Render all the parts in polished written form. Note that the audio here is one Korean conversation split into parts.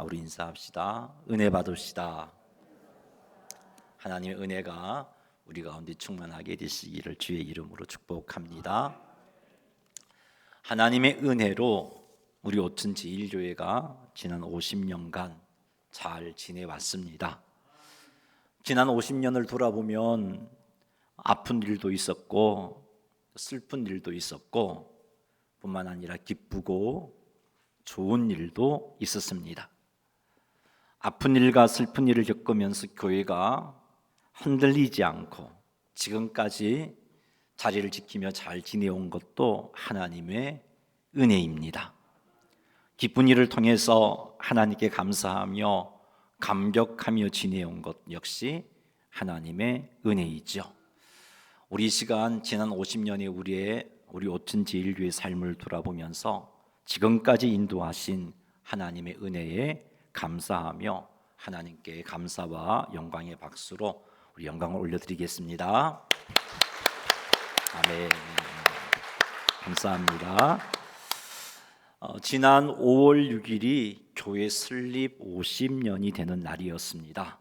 자, 우리 인사합시다. 은혜 받읍시다. 하나님의 은혜가 우리 가운데 충만하게 되시기를 주의 이름으로 축복합니다. 하나님의 은혜로 우리 오천제일교회가 지난 50년간 잘 지내왔습니다. 지난 50년을 돌아보면 아픈 일도 있었고 슬픈 일도 있었고 뿐만 아니라 기쁘고 좋은 일도 있었습니다. 아픈 일과 슬픈 일을 겪으면서 교회가 흔들리지 않고 지금까지 자리를 지키며 잘 지내온 것도 하나님의 은혜입니다. 기쁜 일을 통해서 하나님께 감사하며 감격하며 지내온 것 역시 하나님의 은혜이죠. 우리 시간 지난 50년의 우리 오천제일교회 삶을 돌아보면서 지금까지 인도하신 하나님의 은혜에 감사하며 하나님께 감사와 영광의 박수로 우리 영광을 올려드리겠습니다. 아멘. 감사합니다. 지난 5월 6일이 교회 설립 50년이 되는 날이었습니다.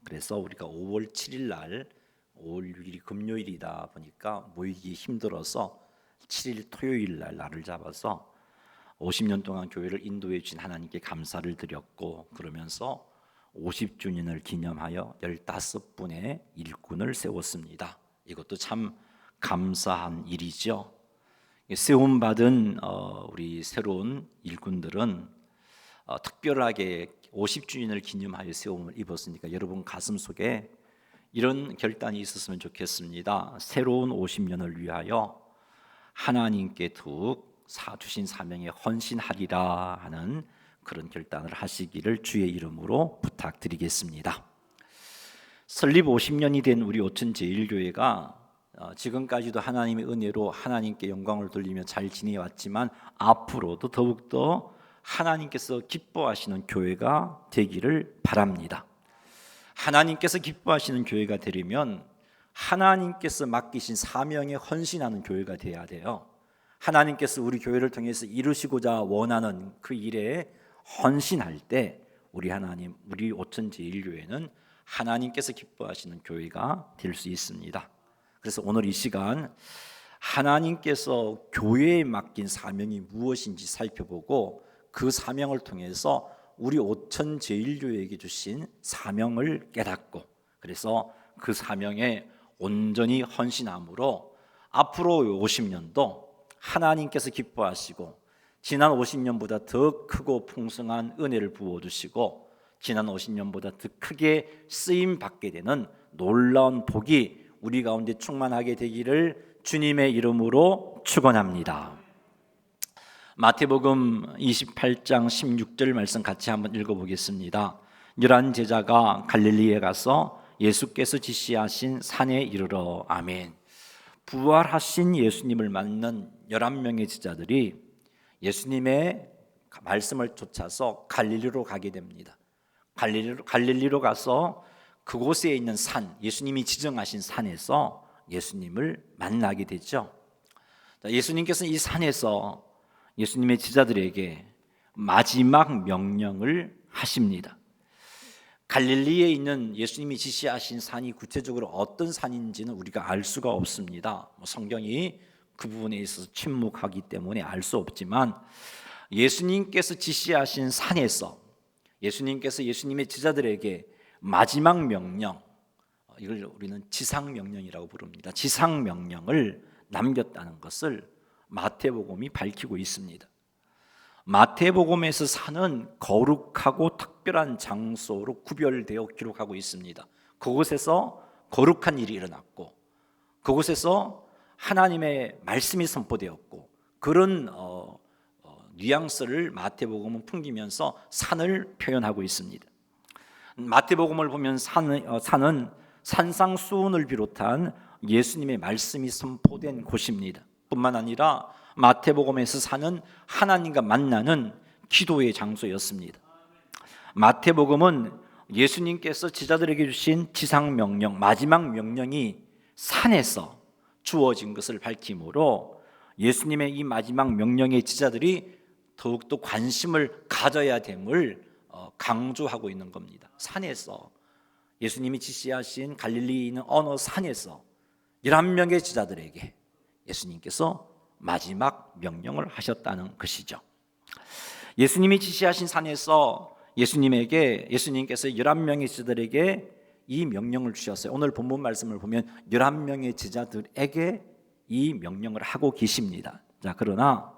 그래서 우리가 5월 7일 날 5월 6일이 금요일이다 보니까 모이기 힘들어서 7일 토요일 날 날을 잡아서 50년 동안 교회를 인도해 주신 하나님께 감사를 드렸고, 그러면서 50주년을 기념하여 15분의 일꾼을 세웠습니다. 이것도 참 감사한 일이죠. 세움받은 우리 새로운 일꾼들은 특별하게 50주년을 기념하여 세움을 입었으니까 여러분 가슴 속에 이런 결단이 있었으면 좋겠습니다. 새로운 50년을 위하여 하나님께 더욱 주신 사명에 헌신하리라 하는 그런 결단을 하시기를 주의 이름으로 부탁드리겠습니다. 설립 50년이 된 우리 오천제일교회가 지금까지도 하나님의 은혜로 하나님께 영광을 돌리며 잘 지내왔지만 앞으로도 더욱더 하나님께서 기뻐하시는 교회가 되기를 바랍니다. 하나님께서 기뻐하시는 교회가 되려면 하나님께서 맡기신 사명에 헌신하는 교회가 되어야 돼요. 하나님께서 우리 교회를 통해서 이루시고자 원하는 그 일에 헌신할 때 우리 오천제일교회는 하나님께서 기뻐하시는 교회가 될 수 있습니다. 그래서 오늘 이 시간 하나님께서 교회에 맡긴 사명이 무엇인지 살펴보고 그 사명을 통해서 우리 오천제일교회에게 주신 사명을 깨닫고, 그래서 그 사명에 온전히 헌신함으로 앞으로 50년도 하나님께서 기뻐하시고 지난 50년보다 더 크고 풍성한 은혜를 부어주시고 지난 50년보다 더 크게 쓰임받게 되는 놀라운 복이 우리 가운데 충만하게 되기를 주님의 이름으로 축원합니다. 마태복음 28장 16절 말씀 같이 한번 읽어보겠습니다. 11 제자가 갈릴리에 가서 예수께서 지시하신 산에 이르러. 아멘. 부활하신 예수님을 맞는 11명의 제자들이 예수님의 말씀을 쫓아서 갈릴리로 가게 됩니다. 갈릴리로 가서 그곳에 있는 산, 예수님이 지정하신 산에서 예수님을 만나게 되죠. 예수님께서는 이 산에서 예수님의 제자들에게 마지막 명령을 하십니다. 갈릴리에 있는 예수님이 지시하신 산이 구체적으로 어떤 산인지는 우리가 알 수가 없습니다. 성경이 그 부분에 있어서 침묵하기 때문에 알 수 없지만 예수님께서 지시하신 산에서 예수님께서 예수님의 제자들에게 마지막 명령, 이걸 우리는 지상명령이라고 부릅니다. 지상명령을 남겼다는 것을 마태복음이 밝히고 있습니다. 마태복음에서 산은 거룩하고 특별한 장소로 구별되어 기록하고 있습니다. 그곳에서 거룩한 일이 일어났고 그곳에서 하나님의 말씀이 선포되었고 그런 뉘앙스를 마태복음은 풍기면서 산을 표현하고 있습니다. 마태복음을 보면 산은 산상수훈을 비롯한 예수님의 말씀이 선포된 곳입니다. 뿐만 아니라 마태복음에서 산은 하나님과 만나는 기도의 장소였습니다. 마태복음은 예수님께서 제자들에게 주신 지상명령, 마지막 명령이 산에서 주어진 것을 밝히므로 예수님의 이 마지막 명령에 제자들이 더욱더 관심을 가져야 됨을 강조하고 있는 겁니다. 산에서 예수님이 지시하신 갈릴리에 있는 어느 산에서 11명의 제자들에게 예수님께서 마지막 명령을 하셨다는 것이죠. 예수님이 지시하신 산에서 예수님께서 11명의 제자들에게 이 명령을 주셨어요. 오늘 본문 말씀을 보면 11명의 제자들에게 이 명령을 하고 계십니다. 자, 그러나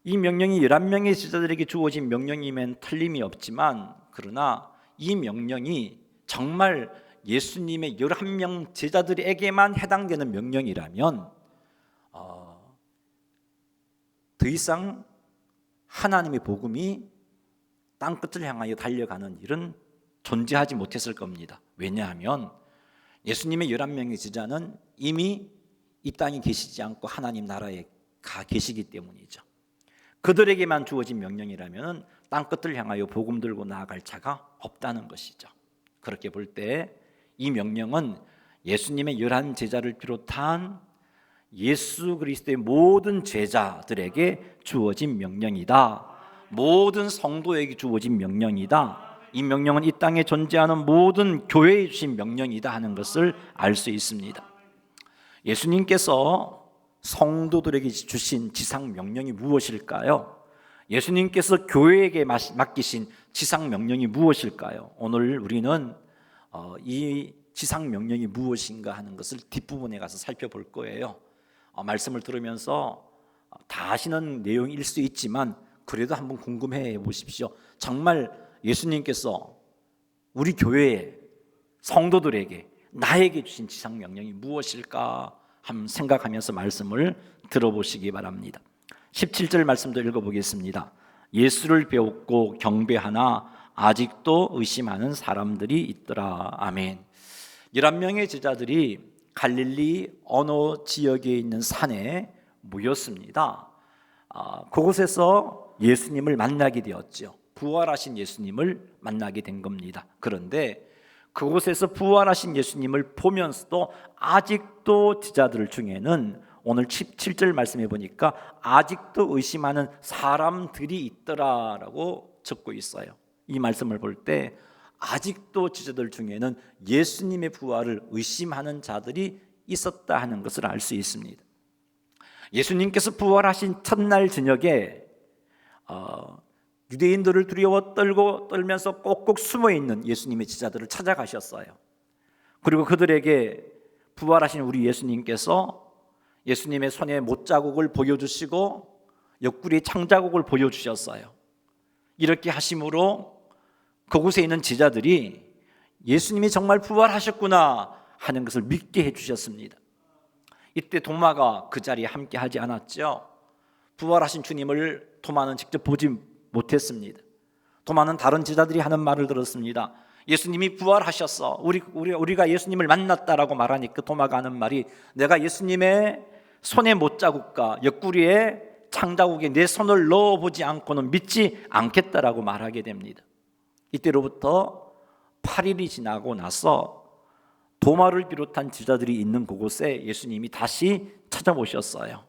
이 명령이 11명의 제자들에게 주어진 명령이면 틀림이 없지만, 그러나 이 명령이 정말 예수님의 11명 제자들에게만 해당되는 명령이라면 더 이상 하나님의 복음이 땅끝을 향하여 달려가는 일은 존재하지 못했을 겁니다. 왜냐하면 예수님의 11명의 제자는 이미 이 땅에 계시지 않고 하나님 나라에 가 계시기 때문이죠. 그들에게만 주어진 명령이라면 땅끝을 향하여 복음 들고 나아갈 자가 없다는 것이죠. 그렇게 볼 때 이 명령은 예수님의 11제자를 비롯한 예수 그리스도의 모든 제자들에게 주어진 명령이다. 모든 성도에게 주어진 명령이다. 이 명령은 이 땅에 존재하는 모든 교회에 주신 명령이다 하는 것을 알 수 있습니다. 예수님께서 성도들에게 주신 지상 명령이 무엇일까요? 예수님께서 교회에게 맡기신 지상 명령이 무엇일까요? 오늘 우리는 이 지상 명령이 무엇인가 하는 것을 뒷부분에 가서 살펴볼 거예요. 말씀을 들으면서 다 아시는 내용일 수 있지만 그래도 한번 궁금해 보십시오. 정말 예수님께서 우리 교회에 성도들에게 나에게 주신 지상 명령이 무엇일까 한번 생각하면서 말씀을 들어보시기 바랍니다. 17절 말씀도 읽어보겠습니다. 예수를 배웠고 경배하나 아직도 의심하는 사람들이 있더라. 아멘. 11명의 제자들이 갈릴리 어느 지역에 있는 산에 모였습니다. 그곳에서 예수님을 만나게 되었죠. 부활하신 예수님을 만나게 된 겁니다. 그런데 그곳에서 부활하신 예수님을 보면서도 아직도 제자들 중에는 오늘 17절 말씀해 보니까 아직도 의심하는 사람들이 있더라라고 적고 있어요. 이 말씀을 볼 때 아직도 제자들 중에는 예수님의 부활을 의심하는 자들이 있었다 하는 것을 알 수 있습니다. 예수님께서 부활하신 첫날 저녁에 유대인들을 두려워 떨면서 꼭꼭 숨어있는 예수님의 제자들을 찾아가셨어요. 그리고 그들에게 부활하신 우리 예수님께서 예수님의 손에 못자국을 보여주시고 옆구리에 창자국을 보여주셨어요. 이렇게 하심으로 그곳에 있는 제자들이 예수님이 정말 부활하셨구나 하는 것을 믿게 해주셨습니다. 이때 도마가 그 자리에 함께 하지 않았죠. 부활하신 주님을 도마는 직접 보지 못했습니다. 도마는 다른 제자들이 하는 말을 들었습니다. 예수님이 부활하셨어. 우리가 예수님을 만났다라고 말하니까 도마가 하는 말이 내가 예수님의 손에 못자국과 옆구리에 창자국에 내 손을 넣어보지 않고는 믿지 않겠다라고 말하게 됩니다. 이때로부터 8일이 지나고 나서 도마를 비롯한 제자들이 있는 그곳에 예수님이 다시 찾아오셨어요.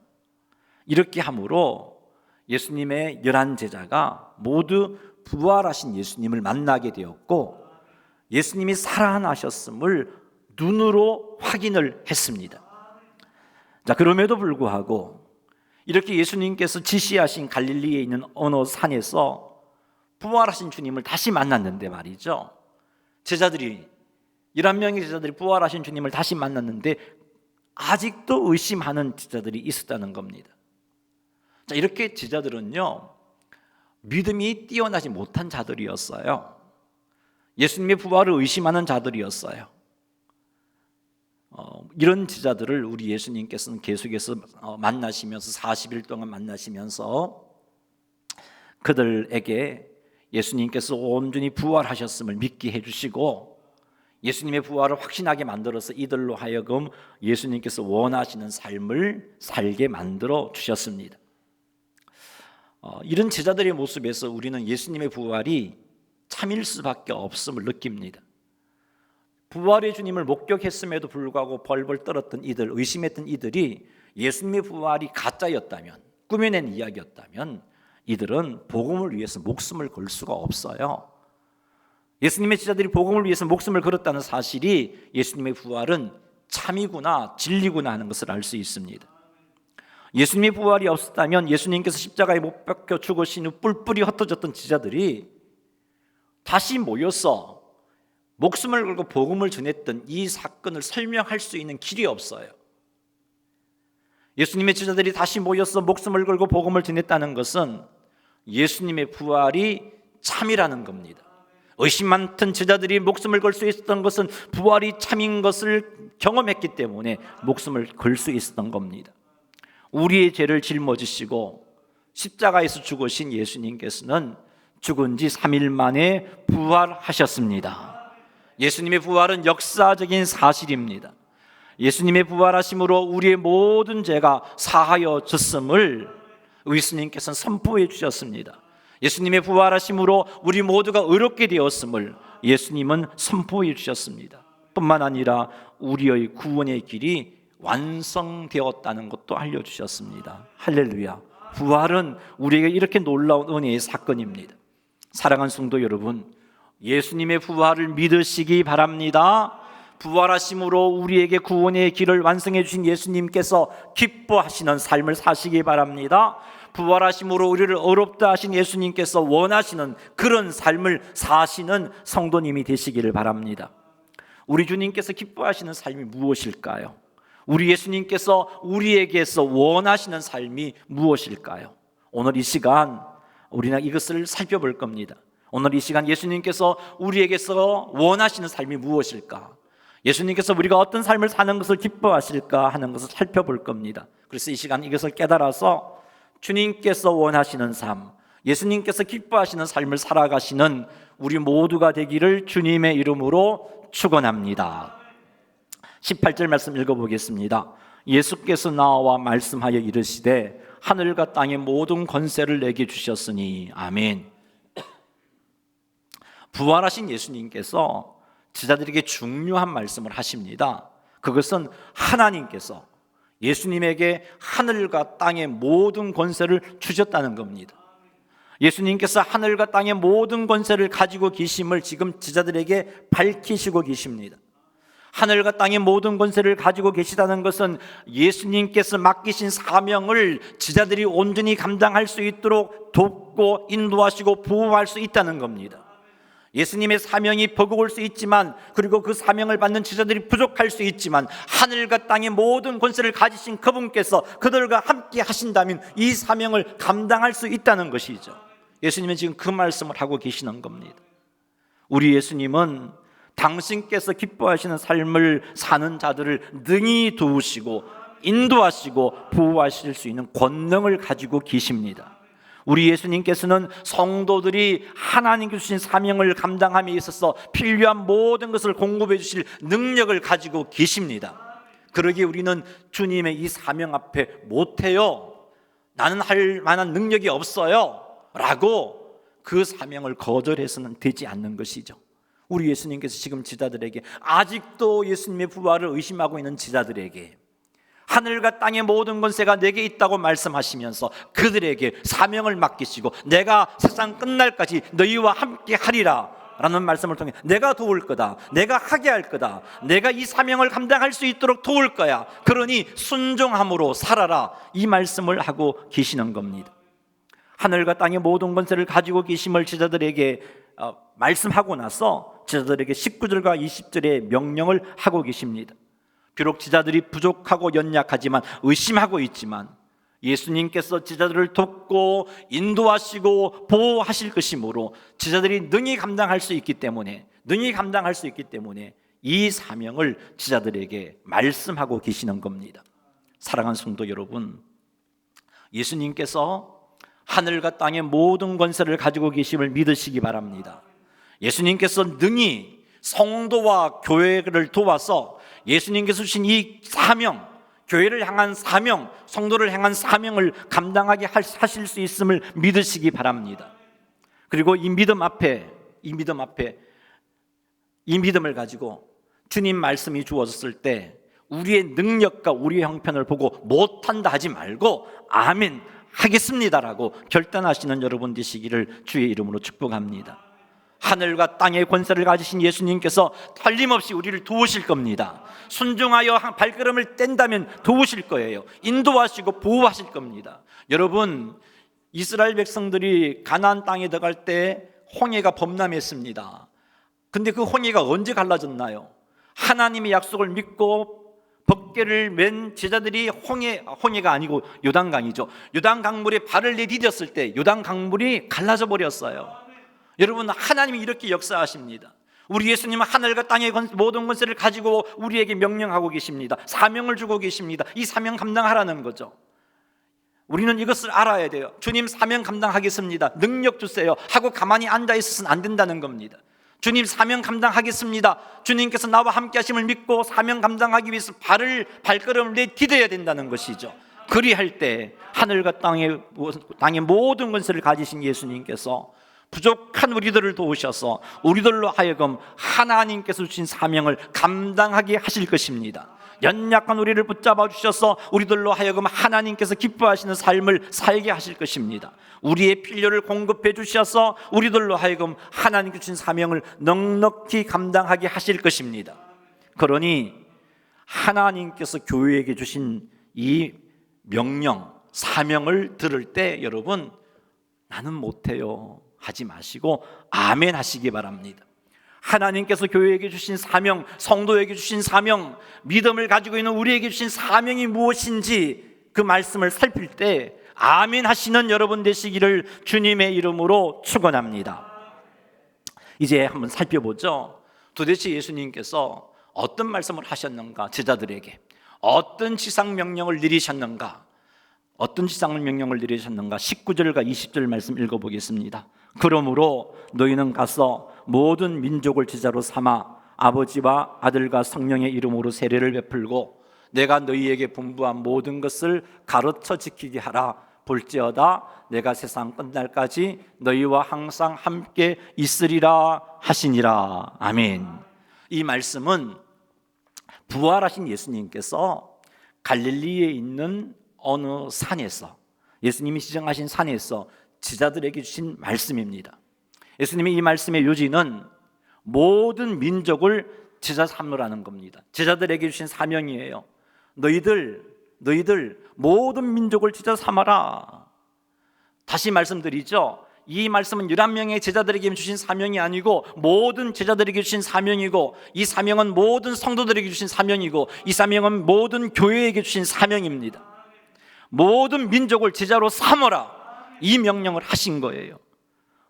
이렇게 함으로 예수님의 11제자가 모두 부활하신 예수님을 만나게 되었고 예수님이 살아나셨음을 눈으로 확인을 했습니다. 자, 그럼에도 불구하고 이렇게 예수님께서 지시하신 갈릴리에 있는 어느 산에서 부활하신 주님을 다시 만났는데 말이죠. 11명의 제자들이 부활하신 주님을 다시 만났는데 아직도 의심하는 제자들이 있었다는 겁니다. 자, 이렇게 제자들은요, 믿음이 뛰어나지 못한 자들이었어요. 예수님의 부활을 의심하는 자들이었어요. 이런 제자들을 우리 예수님께서는 계속해서 만나시면서 40일 동안 만나시면서 그들에게 예수님께서 온전히 부활하셨음을 믿게 해주시고 예수님의 부활을 확신하게 만들어서 이들로 하여금 예수님께서 원하시는 삶을 살게 만들어 주셨습니다. 이런 제자들의 모습에서 우리는 예수님의 부활이 참일 수밖에 없음을 느낍니다. 부활의 주님을 목격했음에도 불구하고 벌벌 떨었던 이들, 의심했던 이들이 예수님의 부활이 가짜였다면, 꾸며낸 이야기였다면 이들은 복음을 위해서 목숨을 걸 수가 없어요. 예수님의 제자들이 복음을 위해서 목숨을 걸었다는 사실이 예수님의 부활은 참이구나 진리구나 하는 것을 알 수 있습니다. 예수님의 부활이 없었다면 예수님께서 십자가에 못 박혀 죽으신 후 뿔뿔이 흩어졌던 제자들이 다시 모여서 목숨을 걸고 복음을 전했던 이 사건을 설명할 수 있는 길이 없어요. 예수님의 제자들이 다시 모여서 목숨을 걸고 복음을 전했다는 것은 예수님의 부활이 참이라는 겁니다. 의심 많던 제자들이 목숨을 걸 수 있었던 것은 부활이 참인 것을 경험했기 때문에 목숨을 걸 수 있었던 겁니다. 우리의 죄를 짊어지시고 십자가에서 죽으신 예수님께서는 죽은 지 3일 만에 부활하셨습니다. 예수님의 부활은 역사적인 사실입니다. 예수님의 부활하심으로 우리의 모든 죄가 사하여졌음을 예수님께서는 선포해 주셨습니다. 예수님의 부활하심으로 우리 모두가 의롭게 되었음을 예수님은 선포해 주셨습니다. 뿐만 아니라 우리의 구원의 길이 완성되었다는 것도 알려주셨습니다. 할렐루야. 부활은 우리에게 이렇게 놀라운 은혜의 사건입니다. 사랑하는 성도 여러분, 예수님의 부활을 믿으시기 바랍니다. 부활하심으로 우리에게 구원의 길을 완성해 주신 예수님께서 기뻐하시는 삶을 사시기 바랍니다. 부활하심으로 우리를 의롭다 하신 예수님께서 원하시는 그런 삶을 사시는 성도님이 되시기를 바랍니다. 우리 주님께서 기뻐하시는 삶이 무엇일까요? 우리 예수님께서 우리에게서 원하시는 삶이 무엇일까요? 오늘 이 시간 우리는 이것을 살펴볼 겁니다. 오늘 이 시간 예수님께서 우리에게서 원하시는 삶이 무엇일까? 예수님께서 우리가 어떤 삶을 사는 것을 기뻐하실까 하는 것을 살펴볼 겁니다. 그래서 이 시간 이것을 깨달아서 주님께서 원하시는 삶, 예수님께서 기뻐하시는 삶을 살아가시는 우리 모두가 되기를 주님의 이름으로 축원합니다. 18절 말씀 읽어보겠습니다. 예수께서 나와 말씀하여 이르시되 하늘과 땅의 모든 권세를 내게 주셨으니 아멘. 부활하신 예수님께서 제자들에게 중요한 말씀을 하십니다. 그것은 하나님께서 예수님에게 하늘과 땅의 모든 권세를 주셨다는 겁니다. 예수님께서 하늘과 땅의 모든 권세를 가지고 계심을 지금 제자들에게 밝히시고 계십니다. 하늘과 땅의 모든 권세를 가지고 계시다는 것은 예수님께서 맡기신 사명을 제자들이 온전히 감당할 수 있도록 돕고 인도하시고 보호할 수 있다는 겁니다. 예수님의 사명이 버거울 수 있지만, 그리고 그 사명을 받는 제자들이 부족할 수 있지만, 하늘과 땅의 모든 권세를 가지신 그분께서 그들과 함께 하신다면 이 사명을 감당할 수 있다는 것이죠. 예수님은 지금 그 말씀을 하고 계시는 겁니다. 우리 예수님은 당신께서 기뻐하시는 삶을 사는 자들을 능히 도우시고 인도하시고 보호하실 수 있는 권능을 가지고 계십니다. 우리 예수님께서는 성도들이 하나님께 주신 사명을 감당함에 있어서 필요한 모든 것을 공급해 주실 능력을 가지고 계십니다. 그러기에 우리는 주님의 이 사명 앞에 못해요, 나는 할 만한 능력이 없어요 라고 그 사명을 거절해서는 되지 않는 것이죠. 우리 예수님께서 지금 제자들에게, 아직도 예수님의 부활을 의심하고 있는 제자들에게 하늘과 땅의 모든 권세가 내게 있다고 말씀하시면서 그들에게 사명을 맡기시고 내가 세상 끝날까지 너희와 함께 하리라 라는 말씀을 통해 내가 도울 거다, 내가 하게 할 거다, 내가 이 사명을 감당할 수 있도록 도울 거야, 그러니 순종함으로 살아라, 이 말씀을 하고 계시는 겁니다. 하늘과 땅의 모든 권세를 가지고 계심을 제자들에게 말씀하고 나서 제자들에게 19절과 20절의 명령을 하고 계십니다. 비록 제자들이 부족하고 연약하지만, 의심하고 있지만 예수님께서 제자들을 돕고 인도하시고 보호하실 것이므로 제자들이 능히 감당할 수 있기 때문에 이 사명을 제자들에게 말씀하고 계시는 겁니다. 사랑하는 성도 여러분, 예수님께서 하늘과 땅의 모든 권세를 가지고 계심을 믿으시기 바랍니다. 예수님께서 능히 성도와 교회를 도와서 예수님께서 주신 이 사명, 교회를 향한 사명, 성도를 향한 사명을 감당하게 하실 수 있음을 믿으시기 바랍니다. 그리고 이 믿음을 가지고 주님 말씀이 주어졌을 때 우리의 능력과 우리의 형편을 보고 못한다 하지 말고 아멘, 하겠습니다라고 결단하시는 여러분 되시기를 주의 이름으로 축복합니다. 하늘과 땅의 권세를 가지신 예수님께서 틀림없이 우리를 도우실 겁니다. 순종하여 발걸음을 뗀다면 도우실 거예요. 인도하시고 보호하실 겁니다. 여러분, 이스라엘 백성들이 가나안 땅에 들어갈 때 홍해가 범람했습니다. 근데 그 홍해가 언제 갈라졌나요? 하나님의 약속을 믿고 벗개를 맨 제자들이 홍해가 아니고 요단강이죠. 요단강물에 발을 내디뎠을 때 요단강물이 갈라져 버렸어요. 여러분, 하나님이 이렇게 역사하십니다. 우리 예수님은 하늘과 땅의 모든 권세를 가지고 우리에게 명령하고 계십니다. 사명을 주고 계십니다. 이 사명 감당하라는 거죠. 우리는 이것을 알아야 돼요. 주님, 사명 감당하겠습니다, 능력 주세요 하고 가만히 앉아 있어서는 안 된다는 겁니다. 주님, 사명 감당하겠습니다, 주님께서 나와 함께 하심을 믿고 사명 감당하기 위해서 발걸음을 내디뎌야 된다는 것이죠. 그리할 때 하늘과 땅의 모든 권세를 가지신 예수님께서 부족한 우리들을 도우셔서 우리들로 하여금 하나님께서 주신 사명을 감당하게 하실 것입니다. 연약한 우리를 붙잡아 주셔서 우리들로 하여금 하나님께서 기뻐하시는 삶을 살게 하실 것입니다. 우리의 필요를 공급해 주셔서 우리들로 하여금 하나님께 주신 사명을 넉넉히 감당하게 하실 것입니다. 그러니 하나님께서 교회에게 주신 이 명령, 사명을 들을 때 여러분, 나는 못해요 하지 마시고 아멘 하시기 바랍니다. 하나님께서 교회에게 주신 사명, 성도에게 주신 사명, 믿음을 가지고 있는 우리에게 주신 사명이 무엇인지 그 말씀을 살필 때 아멘 하시는 여러분 되시기를 주님의 이름으로 축원합니다. 이제 한번 살펴보죠. 도대체 예수님께서 어떤 말씀을 하셨는가, 제자들에게 어떤 지상명령을 내리셨는가, 19절과 20절 말씀 읽어보겠습니다. 그러므로 너희는 가서 모든 민족을 제자로 삼아 아버지와 아들과 성령의 이름으로 세례를 베풀고 내가 너희에게 분부한 모든 것을 가르쳐 지키게 하라. 볼지어다 내가 세상 끝날까지 너희와 항상 함께 있으리라 하시니라. 아멘. 이 말씀은 부활하신 예수님께서 갈릴리에 있는 어느 산에서, 예수님이 지정하신 산에서 제자들에게 주신 말씀입니다. 예수님의 이 말씀의 요지는 모든 민족을 제자 삼으라는 겁니다. 제자들에게 주신 사명이에요. 너희들 모든 민족을 제자 삼아라. 다시 말씀드리죠. 이 말씀은 11명의 제자들에게 주신 사명이 아니고 모든 제자들에게 주신 사명이고, 이 사명은 모든 성도들에게 주신 사명이고, 이 사명은 모든 교회에게 주신 사명입니다. 모든 민족을 제자로 삼어라, 이 명령을 하신 거예요.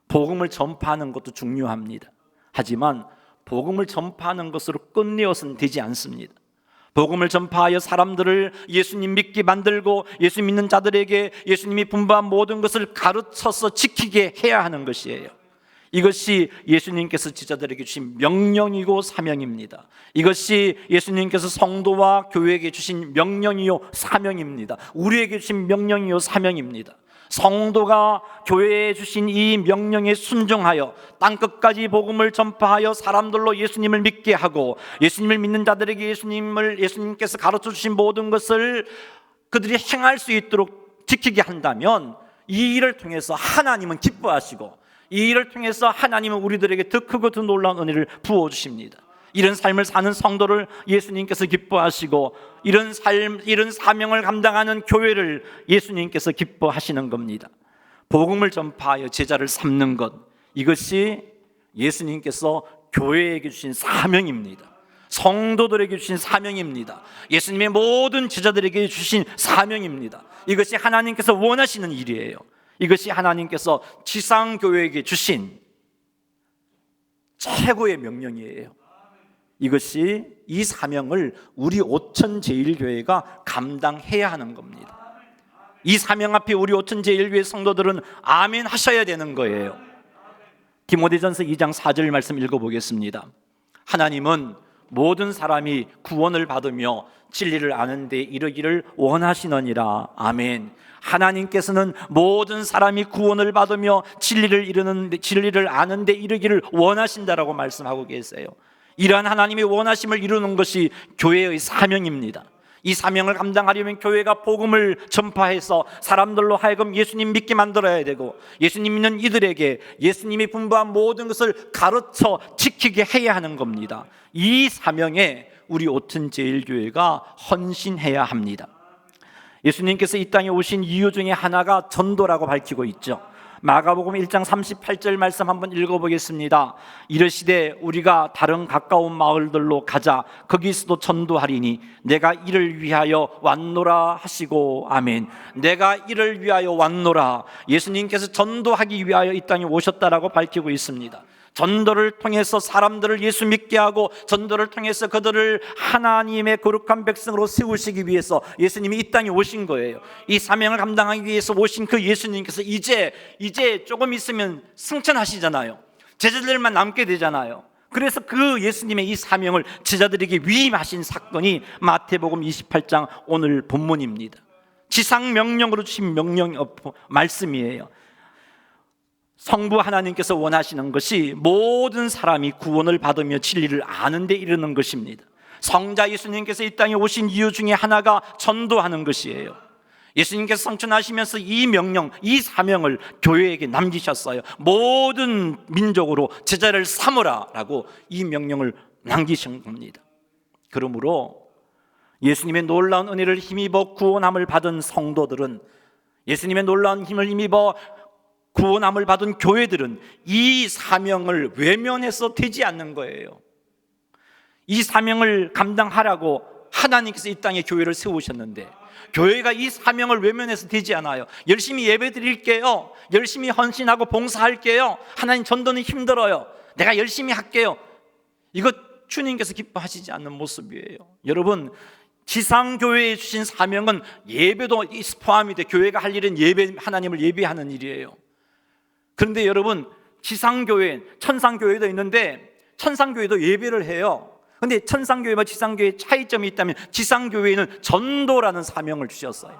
복음을 전파하는 것도 중요합니다. 하지만 복음을 전파하는 것으로 끝내어서는 되지 않습니다. 복음을 전파하여 사람들을 예수님 믿게 만들고 예수 믿는 자들에게 예수님이 분부한 모든 것을 가르쳐서 지키게 해야 하는 것이에요. 이것이 예수님께서 제자들에게 주신 명령이고 사명입니다. 이것이 예수님께서 성도와 교회에게 주신 명령이요 사명입니다. 우리에게 주신 명령이요 사명입니다. 성도가 교회에 주신 이 명령에 순종하여 땅끝까지 복음을 전파하여 사람들로 예수님을 믿게 하고, 예수님을 믿는 자들에게 예수님께서 가르쳐 주신 모든 것을 그들이 행할 수 있도록 지키게 한다면, 이 일을 통해서 하나님은 기뻐하시고, 이 일을 통해서 하나님은 우리들에게 더 크고 더 놀라운 은혜를 부어주십니다. 이런 삶을 사는 성도를 예수님께서 기뻐하시고, 이런 사명을 감당하는 교회를 예수님께서 기뻐하시는 겁니다. 복음을 전파하여 제자를 삼는 것, 이것이 예수님께서 교회에게 주신 사명입니다. 성도들에게 주신 사명입니다. 예수님의 모든 제자들에게 주신 사명입니다. 이것이 하나님께서 원하시는 일이에요. 이것이 하나님께서 지상교회에게 주신 최고의 명령이에요. 이것이, 이 사명을 우리 오천제일교회가 감당해야 하는 겁니다. 이 사명 앞에 우리 오천제일교회 성도들은 아멘 하셔야 되는 거예요. 디모데전서 2장 4절 말씀 읽어보겠습니다. 하나님은 모든 사람이 구원을 받으며 진리를 아는 데 이르기를 원하시느니라. 아멘. 하나님께서는 모든 사람이 구원을 받으며 진리를 아는 데 이르기를 원하신다라고 말씀하고 계세요. 이러한 하나님의 원하심을 이루는 것이 교회의 사명입니다. 이 사명을 감당하려면 교회가 복음을 전파해서 사람들로 하여금 예수님 믿게 만들어야 되고, 예수님 믿는 이들에게 예수님이 분부한 모든 것을 가르쳐 지키게 해야 하는 겁니다. 이 사명에 우리 오튼제일교회가 헌신해야 합니다. 예수님께서 이 땅에 오신 이유 중에 하나가 전도라고 밝히고 있죠. 마가복음 1장 38절 말씀 한번 읽어보겠습니다. 이르시되 우리가 다른 가까운 마을들로 가자. 거기서도 전도하리니 내가 이를 위하여 왔노라 하시고. 아멘. 내가 이를 위하여 왔노라. 예수님께서 전도하기 위하여 이 땅에 오셨다라고 밝히고 있습니다. 전도를 통해서 사람들을 예수 믿게 하고, 전도를 통해서 그들을 하나님의 거룩한 백성으로 세우시기 위해서 예수님이 이 땅에 오신 거예요. 이 사명을 감당하기 위해서 오신 그 예수님께서 이제 조금 있으면 승천하시잖아요. 제자들만 남게 되잖아요. 그래서 그 예수님의 이 사명을 제자들에게 위임하신 사건이 마태복음 28장 오늘 본문입니다. 지상명령으로 주신 말씀이에요. 성부 하나님께서 원하시는 것이 모든 사람이 구원을 받으며 진리를 아는 데 이르는 것입니다. 성자 예수님께서 이 땅에 오신 이유 중에 하나가 전도하는 것이에요. 예수님께서 성천하시면서 이 명령, 이 사명을 교회에게 남기셨어요. 모든 민족으로 제자를 삼으라 라고 이 명령을 남기신 겁니다. 그러므로 예수님의 놀라운 은혜를 힘입어 구원함을 받은 성도들은, 예수님의 놀라운 힘을 힘입어 구원함을 받은 교회들은 이 사명을 외면해서 되지 않는 거예요. 이 사명을 감당하라고 하나님께서 이 땅에 교회를 세우셨는데, 교회가 이 사명을 외면해서 되지 않아요. 열심히 예배 드릴게요, 열심히 헌신하고 봉사할게요, 하나님 전도는 힘들어요, 내가 열심히 할게요, 이거 주님께서 기뻐하시지 않는 모습이에요. 여러분, 지상교회에 주신 사명은 예배도 포함이 돼. 교회가 할 일은 하나님을 예배하는 일이에요. 그런데 여러분, 지상교회, 천상교회도 있는데 천상교회도 예배를 해요. 그런데 천상교회와 지상교회의 차이점이 있다면, 지상교회는 전도라는 사명을 주셨어요.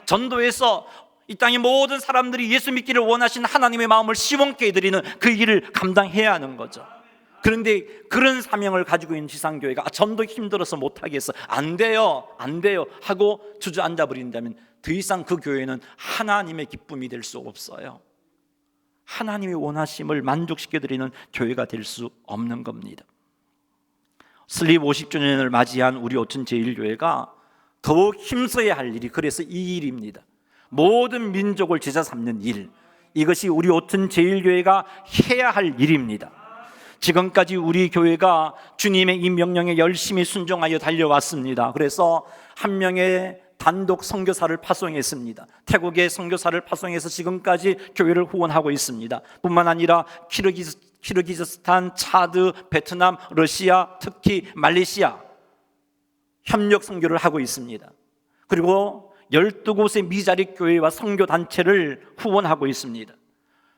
전도에서 이 땅의 모든 사람들이 예수 믿기를 원하시는 하나님의 마음을 시원케 해드리는 그 일을 감당해야 하는 거죠. 그런데 그런 사명을 가지고 있는 지상교회가 전도 힘들어서 못하겠어, 안 돼요 하고 주저앉아 버린다면 더 이상 그 교회는 하나님의 기쁨이 될 수 없어요. 하나님의 원하심을 만족시켜드리는 교회가 될 수 없는 겁니다. 설립 50주년을 맞이한 우리 오튼제일교회가 더욱 힘써야 할 일이, 그래서 이 일입니다. 모든 민족을 제자 삼는 일, 이것이 우리 오튼제일교회가 해야 할 일입니다. 지금까지 우리 교회가 주님의 이 명령에 열심히 순종하여 달려왔습니다. 그래서 한 명의 단독 선교사를 파송했습니다. 태국의 선교사를 파송해서 지금까지 교회를 후원하고 있습니다. 뿐만 아니라 키르기즈스탄, 차드, 베트남, 러시아, 특히 말레이시아 협력 선교를 하고 있습니다. 그리고 12곳의 미자립 교회와 선교 단체를 후원하고 있습니다.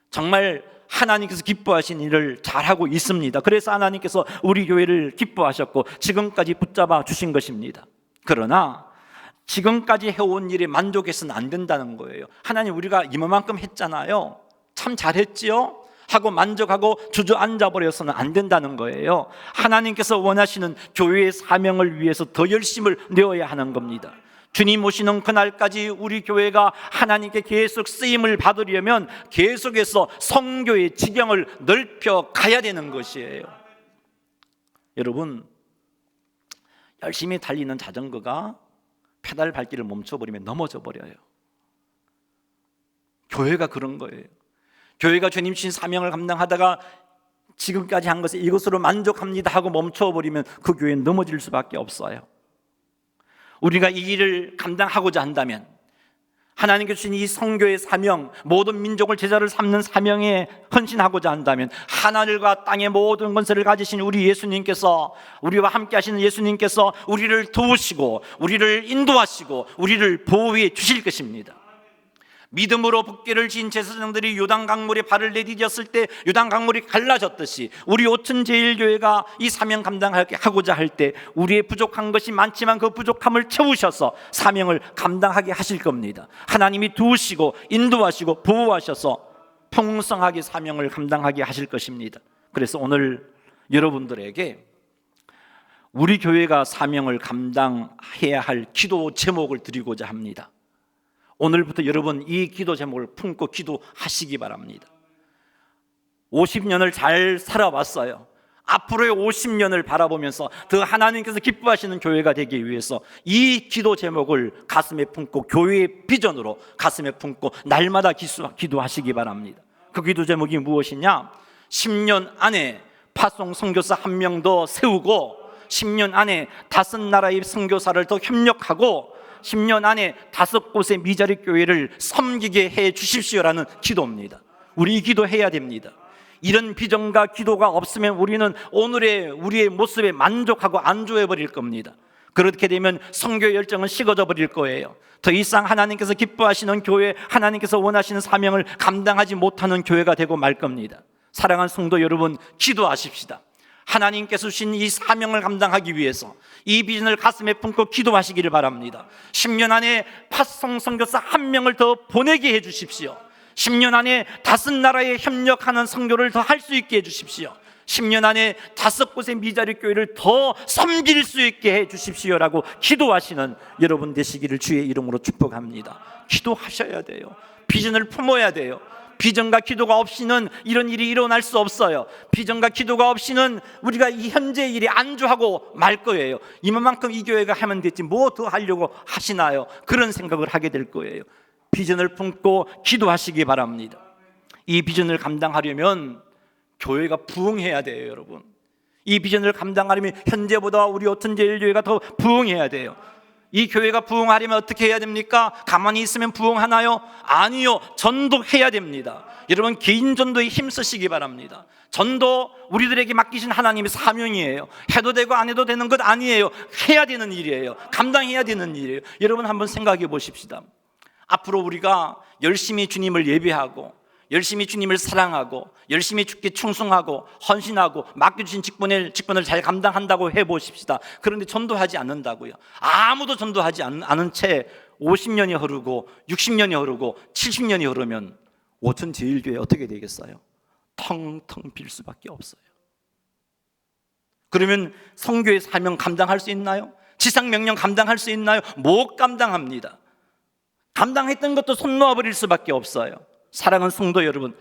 정말 하나님께서 기뻐하신 일을 잘하고 있습니다. 그래서 하나님께서 우리 교회를 기뻐하셨고 지금까지 붙잡아 주신 것입니다. 그러나 지금까지 해온 일에 만족해서는 안 된다는 거예요. 하나님, 우리가 이만큼 했잖아요, 참 잘했지요 하고 만족하고 주저앉아 버려서는 안 된다는 거예요. 하나님께서 원하시는 교회의 사명을 위해서 더 열심을 내어야 하는 겁니다. 주님 오시는 그날까지 우리 교회가 하나님께 계속 쓰임을 받으려면 계속해서 선교의 지경을 넓혀 가야 되는 것이에요. 여러분, 열심히 달리는 자전거가 페달 밟기를 멈춰버리면 넘어져 버려요. 교회가 그런 거예요. 교회가 주님 주신 사명을 감당하다가 지금까지 한 것에 이것으로 만족합니다 하고 멈춰버리면 그 교회는 넘어질 수밖에 없어요. 우리가 이 일을 감당하고자 한다면, 하나님께서 주신 이 선교의 사명, 모든 민족을 제자를 삼는 사명에 헌신하고자 한다면, 하늘과 땅의 모든 권세를 가지신 우리 예수님께서, 우리와 함께 하시는 예수님께서 우리를 도우시고 우리를 인도하시고 우리를 보호해 주실 것입니다. 믿음으로 붓기를 지은 제사장들이 요단강물에 발을 내디뎠을 때 요단강물이 갈라졌듯이, 우리 오튼제일교회가 이 사명 감당하고자 할 때 우리의 부족한 것이 많지만 그 부족함을 채우셔서 사명을 감당하게 하실 겁니다. 하나님이 도우시고 인도하시고 보호하셔서 풍성하게 사명을 감당하게 하실 것입니다. 그래서 오늘 여러분들에게 우리 교회가 사명을 감당해야 할 기도 제목을 드리고자 합니다. 오늘부터 여러분 이 기도 제목을 품고 기도하시기 바랍니다. 50년을 잘 살아왔어요. 앞으로의 50년을 바라보면서 더 하나님께서 기뻐하시는 교회가 되기 위해서 이 기도 제목을 가슴에 품고 교회의 비전으로 가슴에 품고 날마다 기도하시기 바랍니다. 그 기도 제목이 무엇이냐? 10년 안에 파송 선교사 1명 더 세우고 10년 안에 5나라의 선교사를 더 협력하고 10년 안에 5곳의 미자리 교회를 섬기게 해 주십시오라는 기도입니다. 우리 이 기도해야 됩니다. 이런 비전과 기도가 없으면 우리는 오늘의 우리의 모습에 만족하고 안주해 버릴 겁니다. 그렇게 되면 선교 열정은 식어져 버릴 거예요. 더 이상 하나님께서 기뻐하시는 교회, 하나님께서 원하시는 사명을 감당하지 못하는 교회가 되고 말 겁니다. 사랑하는 성도 여러분, 기도하십시다. 하나님께서 주신 이 사명을 감당하기 위해서 이 비전을 가슴에 품고 기도하시기를 바랍니다. 10년 안에 파송 선교사 1명을 더 보내게 해 주십시오. 10년 안에 5나라에 협력하는 선교를 더 할 수 있게 해 주십시오. 10년 안에 5곳의 미자리 교회를 더 섬길 수 있게 해 주십시오라고 기도하시는 여러분 되시기를 주의 이름으로 축복합니다. 기도하셔야 돼요. 비전을 품어야 돼요. 비전과 기도가 없이는 이런 일이 일어날 수 없어요. 비전과 기도가 없이는 우리가 이 현재 일에 안주하고 말 거예요. 이만큼 이 교회가 하면 됐지 뭐 더 하려고 하시나요? 그런 생각을 하게 될 거예요. 비전을 품고 기도하시기 바랍니다. 이 비전을 감당하려면 교회가 부흥해야 돼요, 여러분. 이 비전을 감당하려면 현재보다 우리 오천제일교회가 더 부흥해야 돼요. 이 교회가 부흥하려면 어떻게 해야 됩니까? 가만히 있으면 부흥하나요? 아니요, 전도해야 됩니다. 여러분 개인 전도에 힘쓰시기 바랍니다. 전도 우리들에게 맡기신 하나님의 사명이에요. 해도 되고 안 해도 되는 것 아니에요. 해야 되는 일이에요. 감당해야 되는 일이에요. 여러분 한번 생각해 보십시다. 앞으로 우리가 열심히 주님을 예배하고 열심히 주님을 사랑하고 열심히 주께 충성하고 헌신하고 맡겨주신 직분을 잘 감당한다고 해보십시다. 그런데 전도하지 않는다고요. 아무도 전도하지 않은 채 50년이 흐르고 60년이 흐르고 70년이 흐르면 오천제일교회 어떻게 되겠어요? 텅텅 빌 수밖에 없어요. 그러면 선교의 사명 감당할 수 있나요? 지상명령 감당할 수 있나요? 못 감당합니다. 감당했던 것도 손 놓아버릴 수밖에 없어요. 사랑하는 성도 여러분,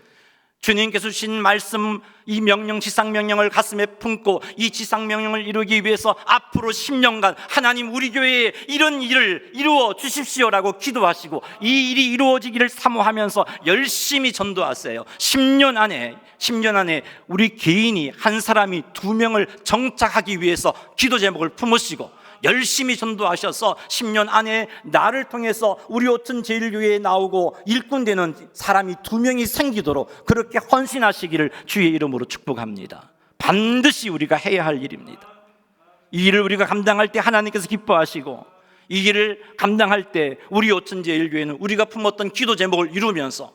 주님께서 주신 말씀, 이 명령, 지상명령을 가슴에 품고 이 지상명령을 이루기 위해서 앞으로 10년간 하나님 우리 교회에 이런 일을 이루어 주십시오라고 기도하시고 이 일이 이루어지기를 사모하면서 열심히 전도하세요. 10년 안에 우리 개인이 한 사람이 2명을 정착하기 위해서 기도 제목을 품으시고 열심히 전도하셔서 10년 안에 나를 통해서 우리 오천제일교회에 나오고 일꾼 되는 사람이 2명이 생기도록 그렇게 헌신하시기를 주의 이름으로 축복합니다. 반드시 우리가 해야 할 일입니다. 이 일을 우리가 감당할 때 하나님께서 기뻐하시고 이 일을 감당할 때 우리 오천제일교회는 우리가 품었던 기도 제목을 이루면서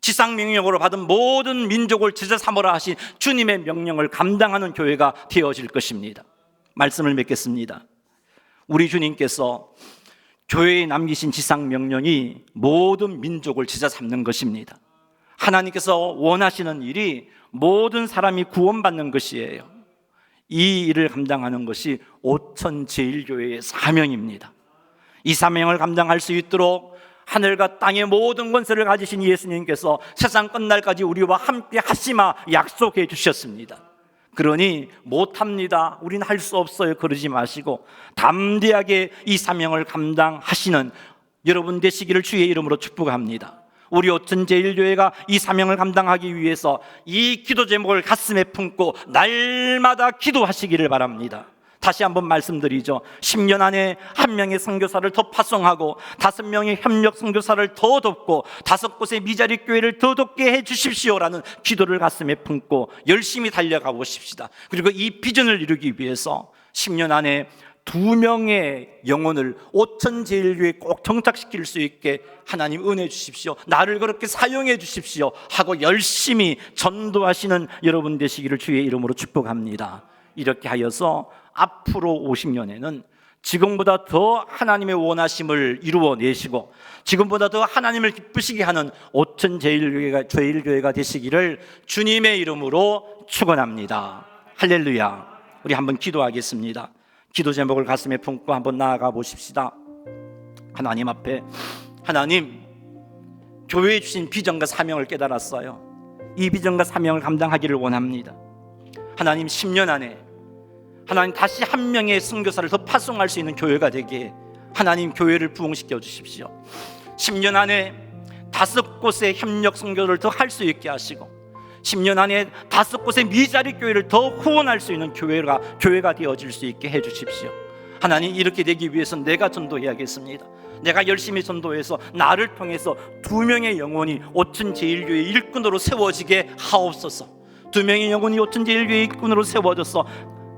지상명령으로 받은 모든 민족을 제자 삼으라 하신 주님의 명령을 감당하는 교회가 되어질 것입니다. 말씀을 맺겠습니다. 우리 주님께서 교회에 남기신 지상명령이 모든 민족을 제자 삼는 것입니다. 하나님께서 원하시는 일이 모든 사람이 구원받는 것이에요. 이 일을 감당하는 것이 오천제일교회의 사명입니다. 이 사명을 감당할 수 있도록 하늘과 땅의 모든 권세를 가지신 예수님께서 세상 끝날까지 우리와 함께 하시마 약속해 주셨습니다. 그러니 못합니다, 우리는 할 수 없어요, 그러지 마시고 담대하게 이 사명을 감당하시는 여러분 되시기를 주의 이름으로 축복합니다. 우리 오천제일교회가 이 사명을 감당하기 위해서 이 기도 제목을 가슴에 품고 날마다 기도하시기를 바랍니다. 다시 한번 말씀드리죠. 10년 안에 1명의 선교사를 더 파송하고 5명의 협력 선교사를 더 돕고 5곳의 미자리 교회를 더 돕게 해 주십시오라는 기도를 가슴에 품고 열심히 달려가 보십시다. 그리고 이 비전을 이루기 위해서 10년 안에 2명의 영혼을 오천제일교회에 꼭 정착시킬 수 있게 하나님 은혜 주십시오, 나를 그렇게 사용해 주십시오 하고 열심히 전도하시는 여러분 되시기를 주의 이름으로 축복합니다. 이렇게 하여서 앞으로 50년에는 지금보다 더 하나님의 원하심을 이루어내시고 지금보다 더 하나님을 기쁘시게 하는 오천제일교회가 되시기를 주님의 이름으로 축원합니다. 할렐루야. 우리 한번 기도하겠습니다. 기도 제목을 가슴에 품고 한번 나아가 보십시다. 하나님 앞에, 하나님, 교회에 주신 비전과 사명을 깨달았어요. 이 비전과 사명을 감당하기를 원합니다. 하나님, 10년 안에 하나님 다시 한 명의 선교사를 더 파송할 수 있는 교회가 되게 하나님 교회를 부흥시켜 주십시오. 10년 안에 5곳의 협력 선교를 더 할 수 있게 하시고 10년 안에 5곳의 미자리 교회를 더 후원할 수 있는 교회가 되어질 수 있게 해주십시오. 하나님, 이렇게 되기 위해서 내가 전도해야겠습니다. 내가 열심히 전도해서 나를 통해서 2명의 영혼이 오천 제일교회 일꾼으로 세워지게 하옵소서. 2명의 영혼이 오천 제일교회 일꾼으로 세워져서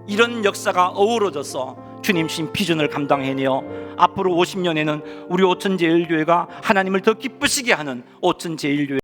이런 역사가 어우러져서 주님 신 비전을 감당해내어 앞으로 50년에는 우리 오천 제일교회가 하나님을 더 기쁘시게 하는 오천 제일교회